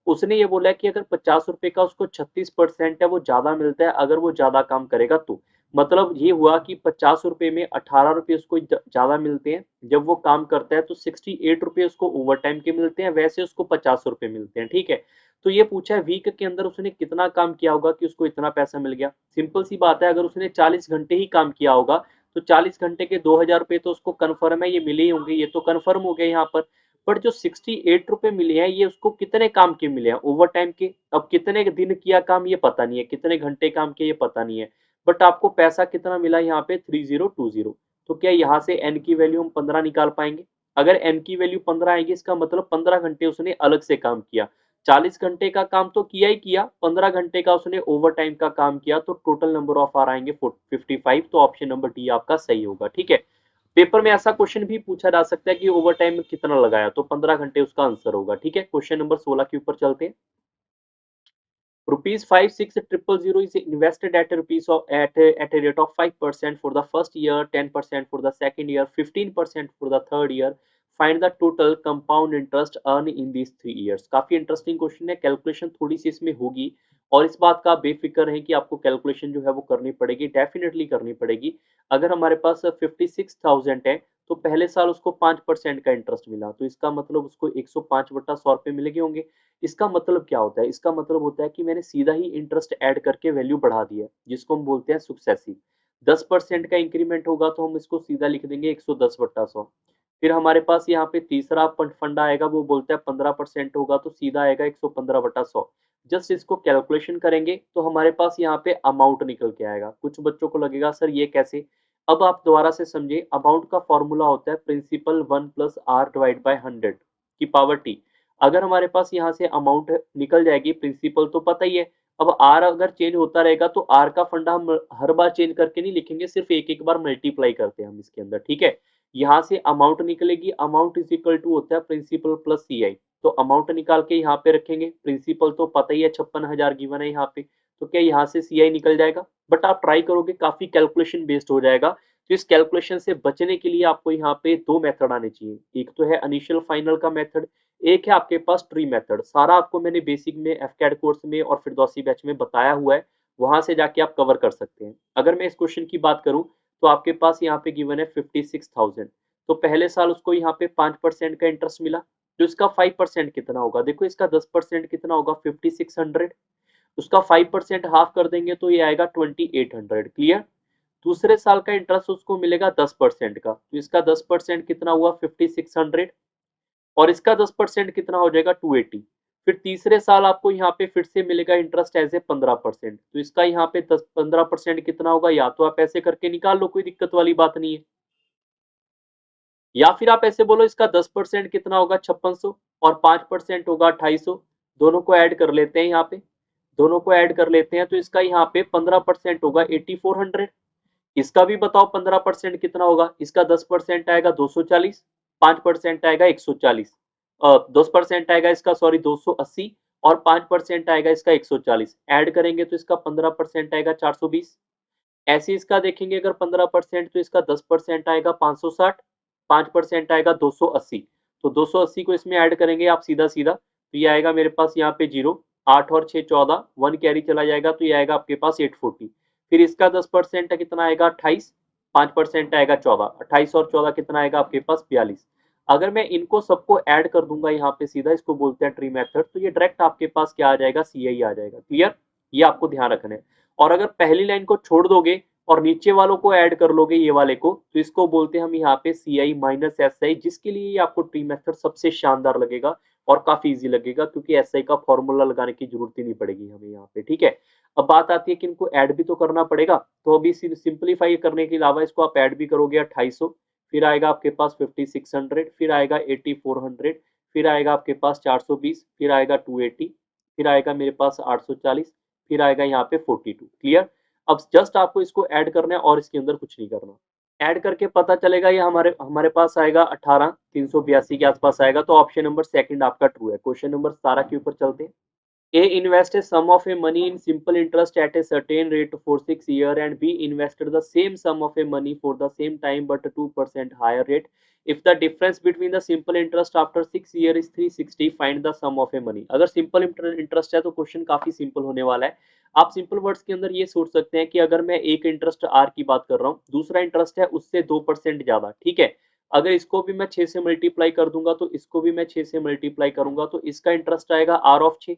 उसने ये बोला है कि अगर 50 रुपए का उसको 36% है वो ज्यादा मिलता है अगर वो ज्यादा काम करेगा तो। मतलब ये हुआ कि 50 रुपए में 18 रुपए उसको ज्यादा मिलते हैं जब वो काम करता है, तो 68 रुपए उसको ओवर टाइम के मिलते हैं, वैसे उसको 50 रुपए मिलते हैं। ठीक है, तो ये पूछा है वीक के अंदर उसने कितना काम किया होगा कि उसको इतना पैसा मिल गया। सिंपल सी बात है, अगर उसने 40 घंटे ही काम किया होगा तो 40 घंटे के 2000 रुपए तो उसको कन्फर्म है ये मिले ही होंगे, ये तो कन्फर्म हो गया यहाँ पर। बट जो 68 रुपए मिले हैं ये उसको कितने काम के मिले हैं, ओवर टाइम के। अब कितने दिन किया काम ये पता नहीं है, कितने घंटे काम किया ये पता नहीं है, बट आपको पैसा कितना मिला यहाँ पे 3020। तो क्या यहाँ से n की वैल्यू हम 15 निकाल पाएंगे। अगर n की वैल्यू 15 आएगी इसका मतलब 15 घंटे उसने अलग से काम किया। 40 घंटे का काम तो किया ही किया, 15 घंटे का उसने ओवर टाइम का काम किया, तो टोटल नंबर ऑफ आवर आएंगे 55। तो ऑप्शन नंबर डी आपका सही होगा। ठीक है, पेपर में ऐसा क्वेश्चन भी पूछा जा सकता है कि ओवर टाइम में कितना लगाया, तो 15 घंटे उसका आंसर होगा। ठीक है, क्वेश्चन नंबर 16 के ऊपर चलते हैं। Rupees 56,000 is invested at a rupees of at a rate of 5% for the first year, 10% for the second year, 15% for the third year. Find the total compound interest earned in these 3 years. काफी interesting question है, calculation थोड़ी सी इसमें होगी, और इस बात का बेफिक्र है कि आपको कैलकुलेशन जो है वो करनी पड़ेगी, डेफिनेटली करनी पड़ेगी। अगर हमारे पास 56,000 है तो पहले साल उसको 5% का इंटरेस्ट मिला, तो इसका मतलब उसको 105/100 रुपए मिलेंगे होंगे। इसका मतलब क्या होता है, इसका मतलब होता है कि मैंने सीधा ही इंटरेस्ट ऐड करके वैल्यू बढ़ा दी है, जिसको हम बोलते हैं सुक्सेसिव। 10% का इंक्रीमेंट होगा तो हम इसको सीधा लिख देंगे 110/100। फिर हमारे पास यहाँ पे तीसरा फंड आएगा, वो बोलता है 15% होगा तो सीधा आएगा 115/100। जस्ट इसको कैलकुलेशन करेंगे तो हमारे पास यहाँ पे अमाउंट निकल के आएगा। कुछ बच्चों को लगेगा सर ये कैसे। अब आप दोबारा से समझे, अमाउंट का फॉर्मूला होता है प्रिंसिपल 1+r/100 की पावर टी। अगर हमारे पास यहाँ से अमाउंट निकल जाएगी, प्रिंसिपल तो पता ही है। अब आर अगर चेंज होता रहेगा तो आर का फंडा हम हर बार चेंज करके नहीं लिखेंगे, सिर्फ एक एक बार मल्टीप्लाई करते हैं हम इसके अंदर। ठीक है, यहाँ से अमाउंट निकलेगी, अमाउंट इज इक्वल टू होता है प्रिंसिपल प्लस सी आई। तो अमाउंट निकाल के यहाँ पे रखेंगे, प्रिंसिपल तो पता ही है 56,000 गिवन है यहाँ पे, तो क्या यहाँ से सी आई निकल जाएगा। बट आप ट्राई करोगे काफी कैलकुलेशन बेस्ड हो जाएगा, तो इस कैलकुलेशन से बचने के लिए आपको यहाँ पे दो मेथड आने चाहिए। एक तो है इनिशियल फाइनल का मेथड, एक है आपके पास ट्री मेथड। सारा आपको मैंने बेसिक में एफकैड कोर्स में और फिरदौसी बैच में बताया हुआ है, वहां से जाके आप कवर कर सकते हैं। अगर मैं इस क्वेश्चन की बात करूं तो आपके पास यहाँ पे गिवन है 56,000, तो पहले साल उसको यहाँ पे 5% का इंटरेस्ट मिला, तो इसका 5% कितना होगा, देखो इसका 10% कितना होगा 5600। उसका 5% हाफ कर देंगे तो ये आएगा 2800। क्लियर। दूसरे साल का इंटरेस्ट उसको मिलेगा 10% का, तो इसका 10% कितना हुआ 5600, और इसका 10% कितना हो जाएगा 280। फिर तीसरे साल आपको यहाँ पे फिर से मिलेगा इंटरेस्ट एज ए 15%, तो इसका यहाँ पे 10-15% कितना होगा, या तो आप ऐसे करके निकाल लो, कोई दिक्कत वाली बात नहीं है, या फिर आप ऐसे बोलो इसका 10% कितना होगा 5600, और 5% होगा 2800। दोनों को ऐड कर लेते हैं यहाँ पे, दोनों को ऐड कर लेते हैं, तो इसका यहाँ पे 15% होगा 8400। इसका भी बताओ 15% कितना होगा, इसका 10% आएगा 240, 5% आएगा 140, 10% आएगा इसका सॉरी 280, और 5% आएगा इसका 140, ऐड करेंगे तो इसका 15% आएगा 420। ऐसे इसका देखेंगे अगर 15% तो इसका 10% आएगा 560, 5% आएगा 280, तो 280 को इसमें ऐड करेंगे आप सीधा सीधा, तो ये आएगा मेरे पास यहाँ पे 0, 8 और 6 14, 1 कैरी चला जाएगा, तो ये आएगा आपके पास 840। फिर इसका 10% कितना आएगा 28, 5% आएगा 14, 28 और 14 कितना आएगा आपके पास 42। अगर मैं इनको सबको ऐड कर दूंगा यहाँ पे सीधा, इसको बोलते हैं ट्री मेथड, तो ये डायरेक्ट आपके पास क्या आ जाएगा, सीआई आ जाएगा। क्लियर, ये आपको ध्यान रखना है। और अगर पहली लाइन को छोड़ दोगे और नीचे वालों को ऐड कर लोगे ये वाले को, तो इसको बोलते हैं हम यहाँ पे सी आई माइनस एस आई, जिसके लिए आपको ट्री मेथड सबसे शानदार लगेगा और काफी इजी लगेगा, क्योंकि एस आई का फॉर्मूला लगाने की जरूरत ही नहीं पड़ेगी हमें यहाँ पे। ठीक है, अब बात आती है कि इनको ऐड भी तो करना पड़ेगा, तो अभी सिंप्लीफाई करने के अलावा इसको आप ऐड भी करोगे 2800, फिर आएगा आपके पास 5600, फिर आएगा 8400, फिर आएगा आपके पास 420, फिर आएगा 280, फिर आएगा मेरे पास 840, फिर आएगा यहाँ पे 42। क्लियर। अब जस्ट आपको इसको ऐड करना है और इसके अंदर कुछ नहीं करना। ऐड करके पता चलेगा ये हमारे हमारे पास आएगा 18382 के आसपास आएगा, तो ऑप्शन नंबर सेकंड आपका ट्रू है। क्वेश्चन नंबर 17 के ऊपर चलते हैं। A invested sum of a money in simple interest at a certain rate for 6 years, and B invested the same sum of a money for the same time but 2% higher rate. If the difference between the simple interest after 6 years is 360, find the sum of a money. अगर simple interest है तो question काफी simple होने वाला है। आप simple words के अंदर ये सोच सकते हैं कि अगर मैं एक इंटरेस्ट आर की बात कर रहा हूँ, दूसरा इंटरेस्ट है उससे 2% ज्यादा, ठीक है, अगर इसको भी मैं 6 से मल्टीप्लाई कर दूंगा तो इसको भी मैं 6 से मल्टीप्लाई करूंगा, तो इसका इंटरेस्ट आएगा आर ऑफ 6,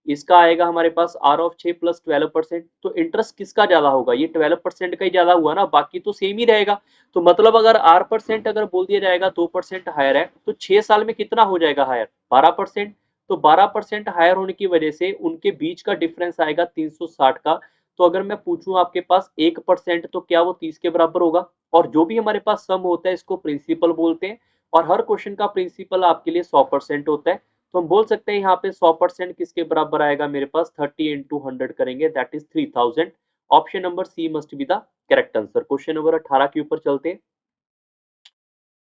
इसका आएगा हमारे पास आर ऑफ 6 प्लस 12%, तो इंटरेस्ट किसका ज्यादा होगा, ये 12% का ही ज्यादा हुआ ना, बाकी तो सेम ही रहेगा। तो मतलब अगर आर परसेंट अगर बोल दिया जाएगा 2% हायर है, तो 6 साल में कितना हो जाएगा हायर, 12%। तो 12% हायर होने की वजह से उनके बीच का डिफरेंस आएगा 360 का। तो अगर मैं पूछूं आपके पास 1%, तो क्या वो 30 के बराबर होगा। और जो भी हमारे पास सम होता है इसको प्रिंसिपल बोलते हैं, और हर क्वेश्चन का प्रिंसिपल आपके लिए 100% होता है। तो हम बोल सकते हैं यहाँ पे 100% किसके बराबर आएगा मेरे पास, 30 इंटू 100 करेंगे, that is 3000। Option number C must be the correct answer. Question number 18 के ऊपर चलते हैं।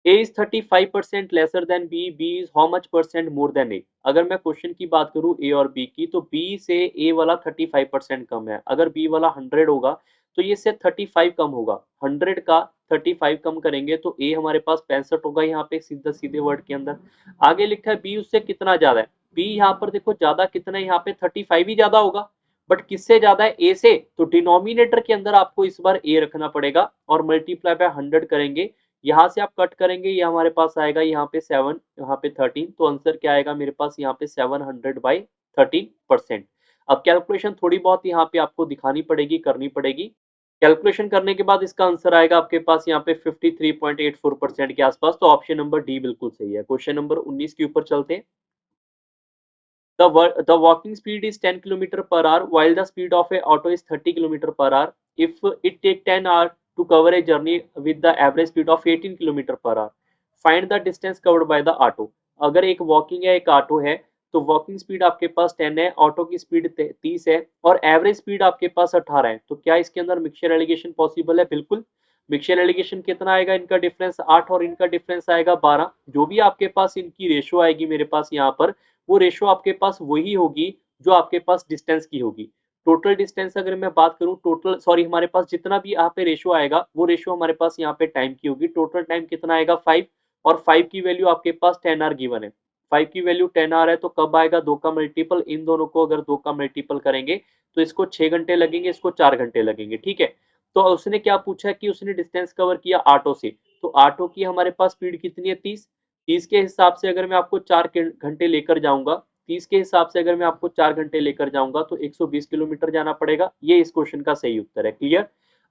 A is 35% lesser than B, B is how much percent more than A। अगर मैं क्वेश्चन की बात करूं A और B की, तो B से A वाला 35% कम है। अगर B वाला 100 होगा तो ये से 35 कम होगा, 100 का 35 कम करेंगे तो A हमारे पास 65 होगा यहाँ पे सीधा सीधे वर्ड के अंदर। आगे लिखा है B उससे कितना ज्यादा है, B यहाँ पर देखो ज्यादा कितना है, यहाँ पे 35 ही ज्यादा होगा, बट किससे ज्यादा है, A से। तो डिनोमिनेटर के अंदर आपको इस बार A रखना पड़ेगा और मल्टीप्लाई बाय 100 करेंगे। यहाँ से आप कट करेंगे, ये हमारे पास आएगा यहाँ पे 7, यहाँ पे 13, तो आंसर क्या आएगा मेरे पास यहाँ पे 700/13%। अब कैलकुलेशन थोड़ी बहुत यहाँ पे आपको दिखानी पड़ेगी, करनी पड़ेगी। कैलकुलेशन करने के बाद इसका आंसर आएगा आपके पास यहाँ पे 53.84% के आसपास, तो ऑप्शन नंबर डी बिल्कुल सही है। क्वेश्चन नंबर 19 के ऊपर चलते हैं। The walking speed is 10 km per hour while the speed of a auto is 30 km per hour. If it take 10 hours to cover a journey with the average speed of 18 km per hour, find the distance covered by the auto। अगर एक walking है एक auto है, तो walking speed आपके पास 10 है, auto की speed 30 है, और एवरेज स्पीड आपके पास 18 है, तो क्या इसके अंदर मिक्सचर एलिगेशन पॉसिबल है, बिल्कुल। मिक्सचर एलिगेशन कितना आएगा, इनका डिफरेंस 8 और इनका डिफरेंस आएगा 12। जो भी आपके पास इनकी रेशो आएगी मेरे पास यहाँ पर, वो रेशो आपके पास वही होगी जो आपके पास डिस्टेंस की होगी। टोटल डिस्टेंस अगर मैं बात करूं, टोटल सॉरी हमारे पास जितना भी यहाँ पे रेशो आएगा वो रेशो हमारे पास यहाँ पे टाइम की होगी। टोटल टाइम कितना आएगा 5, और 5 की वैल्यू आपके पास 10 आर गिवन है। 5 की वैल्यू 10 आर है, तो कब आएगा 2 का मल्टीपल, इन दोनों को अगर 2 का मल्टीपल करेंगे तो इसको 6 घंटे लगेंगे, इसको 4 घंटे लगेंगे। ठीक है, तो उसने क्या पूछा कि उसने डिस्टेंस कवर किया ऑटो से, तो ऑटो की हमारे पास स्पीड कितनी है 30, 30 के हिसाब से अगर मैं आपको 4 घंटे लेकर जाऊंगा 30 के हिसाब से अगर मैं आपको 4 घंटे लेकर जाऊंगा तो 120 किलोमीटर जाना पड़ेगा। ये इस क्वेश्चन का सही उत्तर है। क्लियर?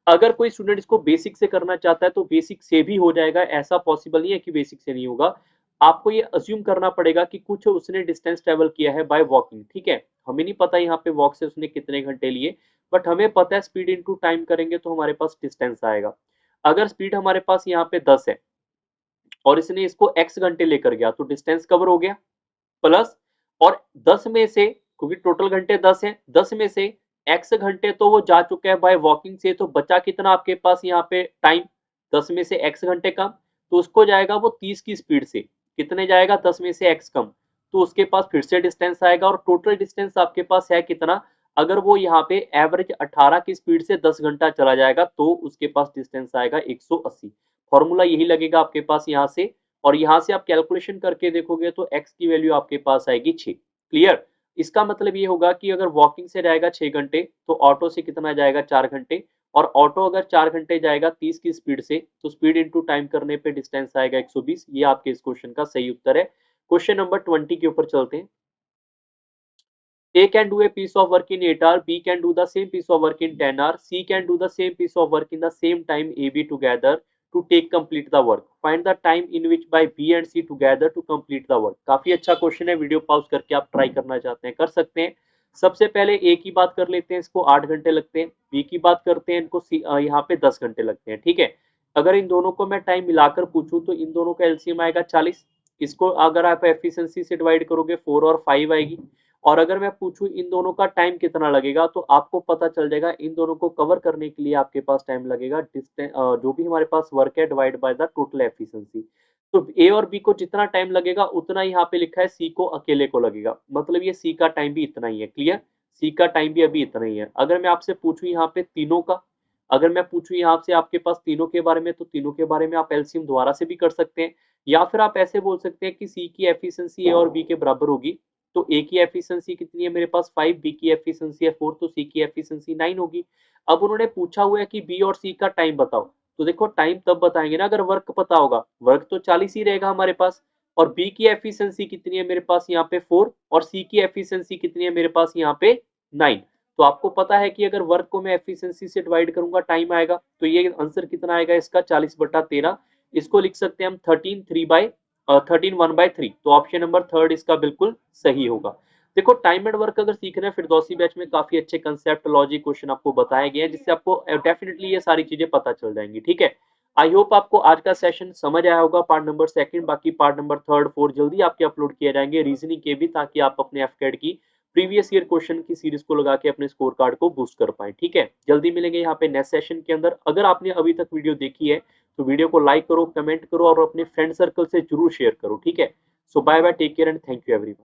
अगर कोई स्टूडेंट इसको बेसिक से करना चाहता है तो बेसिक से भी हो जाएगा, ऐसा पॉसिबल नहीं है कि बेसिक से नहीं होगा। आपको ये अज्यूम करना पड़ेगा कि कुछ उसने डिस्टेंस ट्रेवल किया है बाय वॉकिंग। ठीक है, हमें नहीं पता यहाँ पे वॉक से उसने कितने घंटे लिए, बट हमें पता है स्पीड इनटू टाइम करेंगे तो हमारे पास डिस्टेंस आएगा। अगर स्पीड हमारे पास यहाँ पे 10 है और इसने इसको x घंटे लेकर गया तो डिस्टेंस कवर हो गया प्लस, और 10 में से, क्योंकि टोटल घंटे 10 है, 10 में से x घंटे तो वो जा चुका है बाय वॉकिंग से, तो बचा कितना आपके पास यहाँ पे टाइम? 10 में से x घंटे कम, तो उसको जाएगा वो 30 की स्पीड से। कितने जाएगा? 10 में से x कम, तो उसके पास फिर से डिस्टेंस आएगा, और टोटल डिस्टेंस आपके पास है कितना? अगर वो यहाँ पे एवरेज 18 की स्पीड से 10 घंटा चला जाएगा तो उसके पास डिस्टेंस आएगा 180। फॉर्मूला यही लगेगा आपके पास यहाँ से, और यहां से आप कैलकुलेशन करके देखोगे तो x की वैल्यू आपके पास आएगी 6। क्लियर? इसका मतलब ये होगा कि अगर वॉकिंग से जाएगा 6 घंटे तो ऑटो से कितना जाएगा? 4 घंटे, और ऑटो अगर 4 घंटे जाएगा 30 की स्पीड से तो स्पीड इनटू टाइम करने पे डिस्टेंस आएगा 120। ये आपके इस क्वेश्चन का सही उत्तर है। क्वेश्चन नंबर 20 के ऊपर चलते हैं। A can do a piece of work in 8 hours, B can do the same piece of work in 10 hours, C can do the same piece of work in the same time AB together to take complete the work. Find the time in which by B and C together to complete the work. काफी अच्छा question है, video pause करके आप try करना चाहते हैं कर सकते हैं। सबसे पहले A की बात कर लेते हैं, इसको 8 घंटे लगते हैं। B की बात करते हैं, इनको यहाँ पे 10 घंटे लगते हैं। ठीक है, अगर इन दोनों को मैं टाइम मिलाकर पूछूं तो इन दोनों का एलसीएम आएगा 40। इसको अगर आप एफिशिएंसी से डिवाइड करोगे 4 और 5 आएगी। और अगर मैं पूछूं इन दोनों का टाइम कितना लगेगा तो आपको पता चल जाएगा इन दोनों को कवर करने के लिए आपके पास टाइम लगेगा डिस्टेंस जो भी हमारे पास वर्क है divide by the total efficiency. तो ए और बी को जितना टाइम लगेगा उतना यहाँ पे लिखा है सी को अकेले को लगेगा, मतलब ये सी का टाइम भी इतना ही है। क्लियर? सी का टाइम भी अभी इतना ही है। अगर मैं आपसे पूछूं यहाँ पे तीनों का, अगर मैं पूछूं यहाँ से आपके पास तीनों के बारे में, तो तीनों के बारे में आप एलसीएम दोबारा से भी कर सकते हैं, या फिर आप ऐसे बोल सकते हैं कि सी की एफिशिएंसी ए और बी के बराबर होगी। तो ए की एफिशिएंसी कितनी है मेरे पास 5, बी की एफिशिएंसी है 4, तो सी की एफिशिएंसी 9 होगी। अब उन्होंने पूछा हुआ है कि बी और सी का टाइम बताओ, तो देखो टाइम तब बताएंगे ना अगर वर्क पता होगा। वर्क तो 40 ही रहेगा हमारे पास, और बी की एफिशिएंसी कितनी है मेरे पास यहाँ पे 4, और सी की एफिशिएंसी कितनी है मेरे पास यहाँ पे 9। तो आपको पता है कि अगर वर्क को मैं एफिशिएंसी से डिवाइड करूंगा टाइम आएगा, तो ये आंसर कितना आएगा इसका 40/13। इसको लिख सकते हैं हम 13 1/3। तो ऑप्शन नंबर थर्ड इसका बिल्कुल सही होगा। देखो टाइम एंड वर्क अगर सीखना है फिरदौसी बैच में काफी अच्छे कंसेप्ट लॉजिक क्वेश्चन आपको बताए गए हैं, जिससे आपको डेफिनेटली ये सारी चीजें पता चल जाएंगी। ठीक है, आई होप आपको आज का सेशन समझ आया होगा, पार्ट नंबर सेकंड। बाकी पार्ट नंबर थर्ड फोर्थ जल्दी आपके अपलोड किए जाएंगे, रीजनिंग के भी, ताकि आप अपने एफकेड की प्रीवियस ईयर क्वेश्चन की सीरीज को लगा के अपने स्कोर कार्ड को बूस्ट कर पाए। ठीक है, जल्दी मिलेंगे यहाँ पे नेक्स्ट सेशन के अंदर। अगर आपने अभी तक वीडियो देखी है तो वीडियो को लाइक करो, कमेंट करो और अपने फ्रेंड सर्कल से जरूर शेयर करो। ठीक है, so bye bye, take care and thank you everyone.